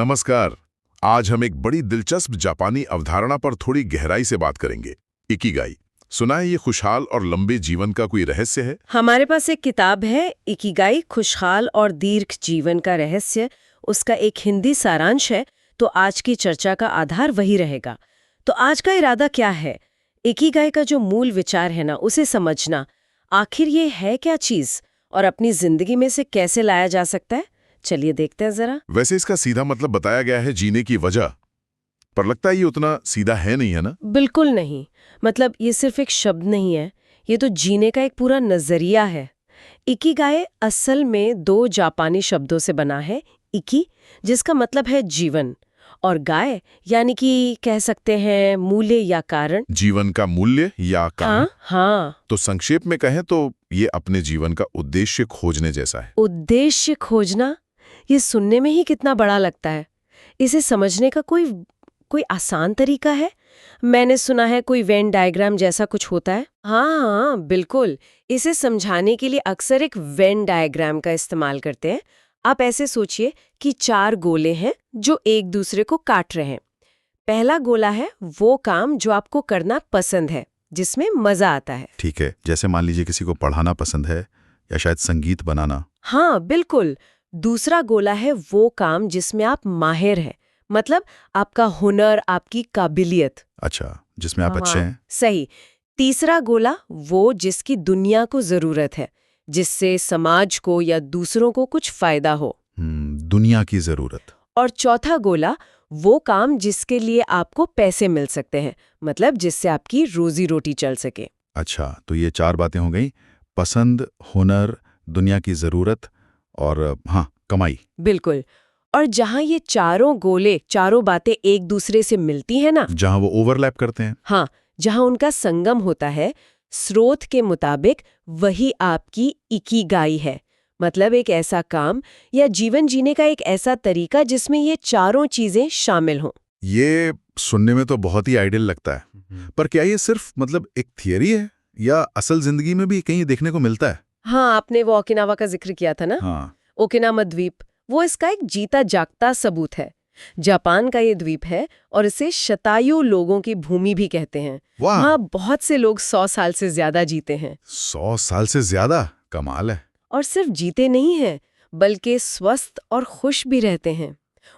नमस्कार। आज हम एक बड़ी दिलचस्प जापानी अवधारणा पर थोड़ी गहराई से बात करेंगे, इकिगाई। सुना है ये खुशहाल और लंबे जीवन का कोई रहस्य है? हमारे पास एक किताब है, इकिगाई, खुशहाल और दीर्घ जीवन का रहस्य। उसका एक हिंदी सारांश है, तो आज की चर्चा का आधार वही रहेगा। तो आज का इरादा क्या है? इकिगाई का जो मूल विचार है ना, उसे समझना। आखिर ये है क्या चीज और अपनी जिंदगी में से कैसे लाया जा सकता है? चलिए देखते हैं जरा। वैसे इसका सीधा मतलब बताया गया है जीने की वजह, पर लगता है ये उतना सीधा है नहीं, है ना? बिल्कुल नहीं। मतलब ये सिर्फ एक शब्द नहीं है, ये तो जीने का एक पूरा नजरिया है। इकिगाई असल में दो जापानी शब्दों से बना है। इकी, जिसका मतलब है जीवन, और गाय यानी कि कह सकते हैं मूल्य या कारण। जीवन का मूल्य या कारण? हाँ। तो संक्षेप में कहें तो ये अपने जीवन का उद्देश्य खोजने जैसा है। उद्देश्य खोजना, ये सुनने में ही कितना बड़ा लगता है। इसे समझने का कोई आसान तरीका है? मैंने सुना है कोई वेन डायग्राम जैसा कुछ होता है। हाँ, बिल्कुल। इसे समझाने के लिए अक्सर एक वेन डायग्राम का इस्तेमाल करते हैं। आप ऐसे सोचिए कि 4 गोले हैं जो एक दूसरे को काट रहे हैं। पहला गोला है वो काम जो आपको करना पसंद है, जिसमें मजा आता है। ठीक है, जैसे मान लीजिए किसी को पढ़ाना पसंद है या शायद संगीत बनाना। हाँ, बिल्कुल। दूसरा गोला है वो काम जिसमें आप माहिर हैं, मतलब आपका हुनर, आपकी काबिलियत। अच्छा, जिसमें आप अच्छे हैं। सही। तीसरा गोला वो जिसकी दुनिया को जरूरत है, जिससे समाज को या दूसरों को कुछ फायदा हो। दुनिया की जरूरत। और चौथा गोला वो काम जिसके लिए आपको पैसे मिल सकते हैं, मतलब जिससे आपकी रोजी रोटी चल सके। अच्छा, तो ये 4 बातें हो गई: पसंद, हुनर, दुनिया की जरूरत और हाँ, कमाई। बिल्कुल। और जहाँ ये चारों गोले, चारों बातें एक दूसरे से मिलती हैं ना, जहाँ वो ओवरलैप करते हैं। हाँ, जहाँ उनका संगम होता है, स्रोत के मुताबिक वही आपकी इकिगाई है। मतलब एक ऐसा काम या जीवन जीने का एक ऐसा तरीका जिसमें ये चारों चीजें शामिल हों। ये सुनने में तो बहुत ही आइडियल लगता है, पर क्या ये सिर्फ मतलब एक थियरी है या असल जिंदगी में भी कहीं देखने को मिलता है? हाँ, आपने वो ओकिनावा का जिक्र किया था ना। हाँ। ओकिनावा द्वीप, वो इसका एक जीता जागता सबूत है। जापान का ये द्वीप है और इसे शतायु लोगों की भूमि भी कहते हैं। वहाँ बहुत से लोग 100 साल से ज्यादा जीते हैं। 100 साल से ज्यादा? कमाल है। और सिर्फ जीते नहीं हैं, बल्कि स्वस्थ और खुश भी रहते हैं।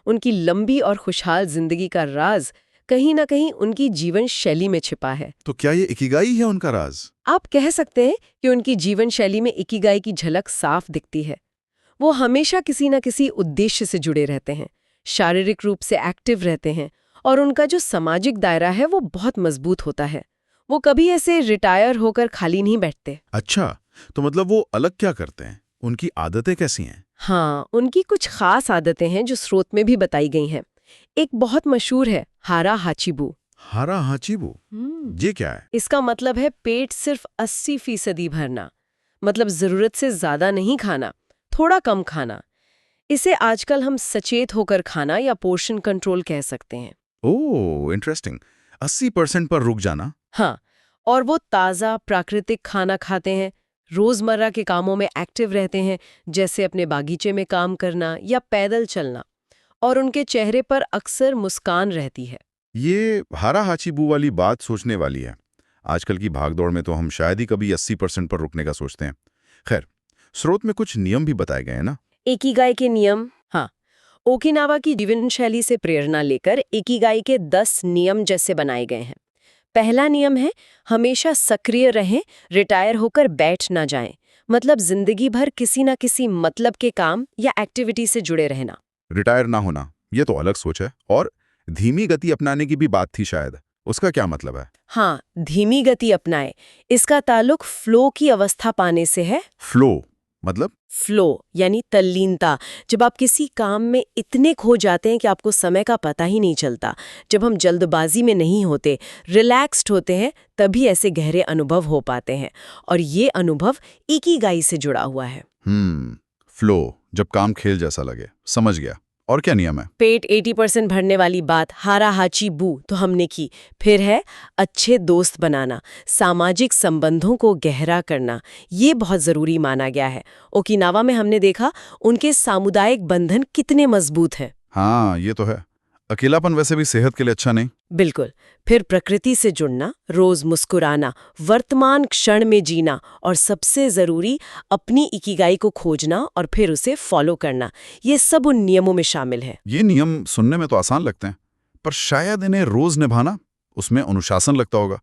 उनकी लंबी और खुशहाल जिंदगी का राज कहीं ना कहीं उनकी जीवन शैली में छिपा है। तो क्या ये इकिगाई है उनका राज? आप कह सकते हैं कि उनकी जीवन शैली में इकिगाई की झलक साफ दिखती है। वो हमेशा किसी न किसी उद्देश्य से जुड़े रहते हैं, शारीरिक रूप से एक्टिव रहते हैं, और उनका जो सामाजिक दायरा है वो बहुत मजबूत होता है। वो कभी ऐसे रिटायर होकर खाली नहीं बैठते। अच्छा, तो मतलब वो अलग क्या करते हैं? उनकी आदतें कैसी हैं? हाँ, उनकी कुछ खास आदतें हैं जो स्रोत में भी बताई गई हैं। एक बहुत मशहूर है हारा हाचिबू। हारा हाचिबू, ये क्या है? इसका मतलब है पेट सिर्फ 80% भरना, मतलब जरूरत से ज्यादा नहीं खाना, थोड़ा कम खाना। इसे आजकल हम सचेत होकर खाना या पोर्शन कंट्रोल कह सकते हैं। ओह, इंटरेस्टिंग। 80% पर रुक जाना। हाँ, और वो ताज़ा प्राकृतिक खाना खाते हैं, रोजमर्रा के कामों में एक्टिव रहते हैं, जैसे अपने बागीचे में काम करना या पैदल चलना, और उनके चेहरे पर अक्सर मुस्कान रहती है। ये हारा हाचिबू वाली बात सोचने वाली है। आजकल की भागदौड़ में तो हम शायद ही कभी 80% पर रुकने का सोचते हैं। खैर, स्रोत में कुछ नियम भी बताए गए हैं ना? इकिगाई के नियम, हाँ, ओकिनावा की जीवन शैली से प्रेरणा लेकर इकिगाई के 10 नियम जैसे बनाए गए हैं। पहला नियम है हमेशा सक्रिय रहें, रिटायर होकर बैठ ना जाएं, मतलब जिंदगी भर किसी ना किसी मतलब के काम या एक्टिविटी से जुड़े रहना। रिटायर ना होना, ये तो अलग सोच है। और धीमी गति अपनाने की भी बात थी शायद, उसका क्या मतलब है? हाँ, धीमी गति अपनाएं। इसका ताल्लुक फ्लो की अवस्था पाने से है। फ्लो मतलब? फ्लो यानी तल्लीनता। जब आप किसी काम में इतने खो जाते हैं कि आपको समय का पता ही नहीं चलता, जब हम जल्दबाजी में नहीं होते, रिलैक्स्ड होते हैं, तभी ऐसे गहरे अनुभव हो पाते हैं। और ये अनुभव इकिगाई से जुड़ा हुआ है। फ्लो, जब काम खेल जैसा लगे। समझ गया। और क्या नियम है? पेट 80% भरने वाली बात हारा हाची बू तो हमने की। फिर है अच्छे दोस्त बनाना, सामाजिक संबंधों को गहरा करना। ये बहुत जरूरी माना गया है। ओकिनावा में हमने देखा उनके सामुदायिक बंधन कितने मजबूत हैं। हाँ, ये तो है। अकेलापन वैसे भी सेहत के लिए अच्छा नहीं। बिल्कुल। फिर प्रकृति से जुड़ना, रोज मुस्कुराना, वर्तमान क्षण में जीना और सबसे जरूरी अपनी इकिगाई को खोजना और फिर उसे फॉलो करना, ये सब उन नियमों में शामिल है। ये नियम सुनने में तो आसान लगते हैं, पर शायद इन्हें रोज निभाना, उसमें अनुशासन लगता होगा।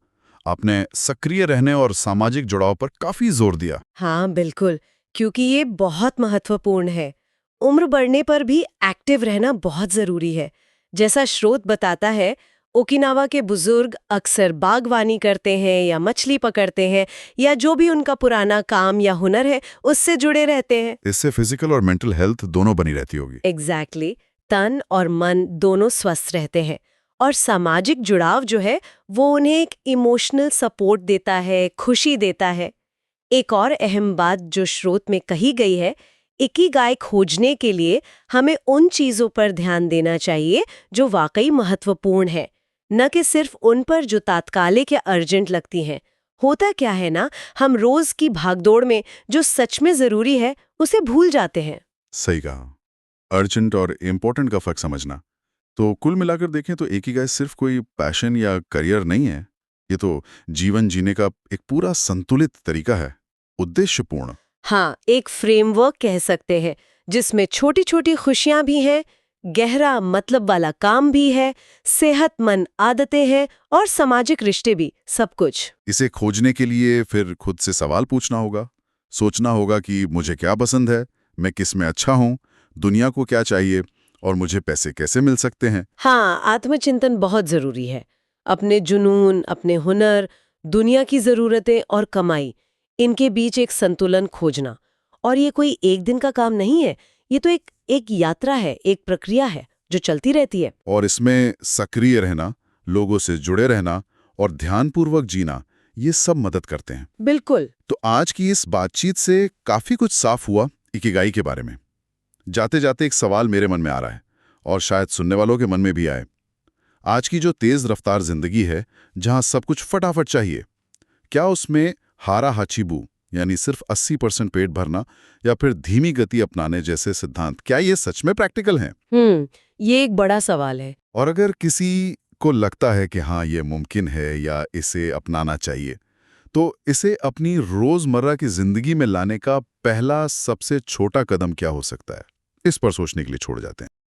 आपने सक्रिय रहने और सामाजिक जुड़ाव पर काफी जोर दिया। हाँ बिल्कुल, क्योंकि ये बहुत महत्वपूर्ण है। उम्र बढ़ने पर भी एक्टिव रहना बहुत जरूरी है। जैसा स्रोत बताता है, ओकिनावा के बुजुर्ग अक्सर बागवानी करते हैं या मछली पकड़ते हैं या जो भी उनका पुराना काम या हुनर है उससे जुड़े रहते हैं। इससे फिजिकल और मेंटल हेल्थ दोनों बनी रहती होगी। एग्जैक्टली, तन और मन दोनों स्वस्थ रहते हैं। और सामाजिक जुड़ाव जो है वो उन्हें एक इमोशनल सपोर्ट देता है, खुशी देता है। एक और अहम बात जो स्रोत में कही गई है, इकिगाई खोजने के लिए हमें उन चीजों पर ध्यान देना चाहिए जो वाकई महत्वपूर्ण है, न कि सिर्फ उन पर जो तात्कालिक या अर्जेंट लगती हैं। होता क्या है ना, हम रोज की भागदौड़ में जो सच में जरूरी है उसे भूल जाते हैं। सही कहा। अर्जेंट और इम्पोर्टेंट का फर्क समझना। तो कुल मिलाकर देखें तो इकिगाई सिर्फ कोई पैशन या करियर नहीं है। ये तो जीवन जीने का एक पूरा संतुलित तरीका है, उद्देश्यपूर्ण। हाँ, एक फ्रेमवर्क कह सकते हैं जिसमें छोटी छोटी खुशियां भी हैं, गहरा मतलब वाला काम भी है, सेहतमंद आदतें हैं और सामाजिक रिश्ते भी, सब कुछ। इसे खोजने के लिए फिर खुद से सवाल पूछना होगा, सोचना होगा कि मुझे क्या पसंद है, मैं किस में अच्छा हूँ, दुनिया को क्या चाहिए और मुझे पैसे कैसे मिल सकते हैं। हाँ, आत्मचिंतन बहुत जरूरी है। अपने जुनून, अपने हुनर, दुनिया की जरूरतें और कमाई, इनके बीच एक संतुलन खोजना। और ये कोई एक दिन का काम नहीं है, ये तो एक यात्रा है, एक प्रक्रिया है जो चलती रहती है। और इसमें सक्रिय रहना, लोगों से जुड़े रहना और ध्यानपूर्वक जीना, ये सब मदद करते हैं। बिल्कुल। तो आज की इस बातचीत से काफी कुछ साफ हुआ इकिगाई के बारे में। जाते जाते एक सवाल मेरे मन में आ रहा है और शायद सुनने वालों के मन में भी आए। आज की जो तेज रफ्तार जिंदगी है, जहां सब कुछ फटाफट चाहिए, क्या उसमें हारा हाचीबू यानी सिर्फ 80% पेट भरना या फिर धीमी गति अपनाने जैसे सिद्धांत, क्या ये सच में प्रैक्टिकल हैं? ये एक बड़ा सवाल है। और अगर किसी को लगता है कि हाँ ये मुमकिन है या इसे अपनाना चाहिए, तो इसे अपनी रोजमर्रा की जिंदगी में लाने का पहला सबसे छोटा कदम क्या हो सकता है? इस पर सोचने के लिए छोड़ जाते हैं।